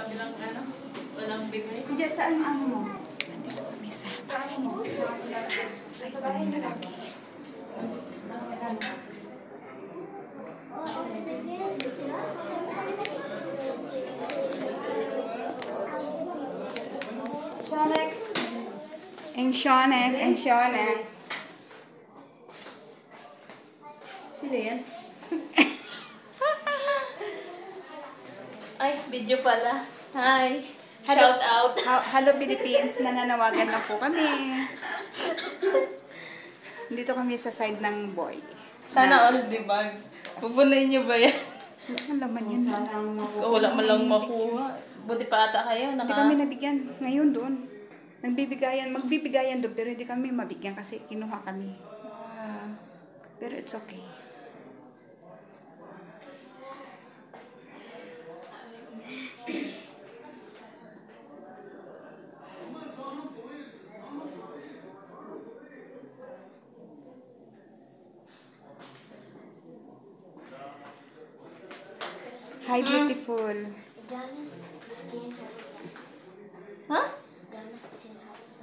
Walang ano? Walang bigay? Diyan, saan ang ano mo? Nandito kami sa Saan mo? iba ng lalaki. Shanek. Ang Shonek. Sino yan? Ay, video pala. Hi. Shout out. Hello Philippines, nananawagan na po kami. Dito kami sa side ng boy. Sana all debug. Pupunuin niyo ba yan? Ang laman yun. Wala man lang makuha. Buti pa ata kayo. Hindi kami nabigyan. Ngayon doon. Magbibigayan doon, pero hindi kami mabigyan kasi kinuha kami. Pero it's okay. Hi, beautiful. Donna Steenhurst. Ha? Donna Steenhurst.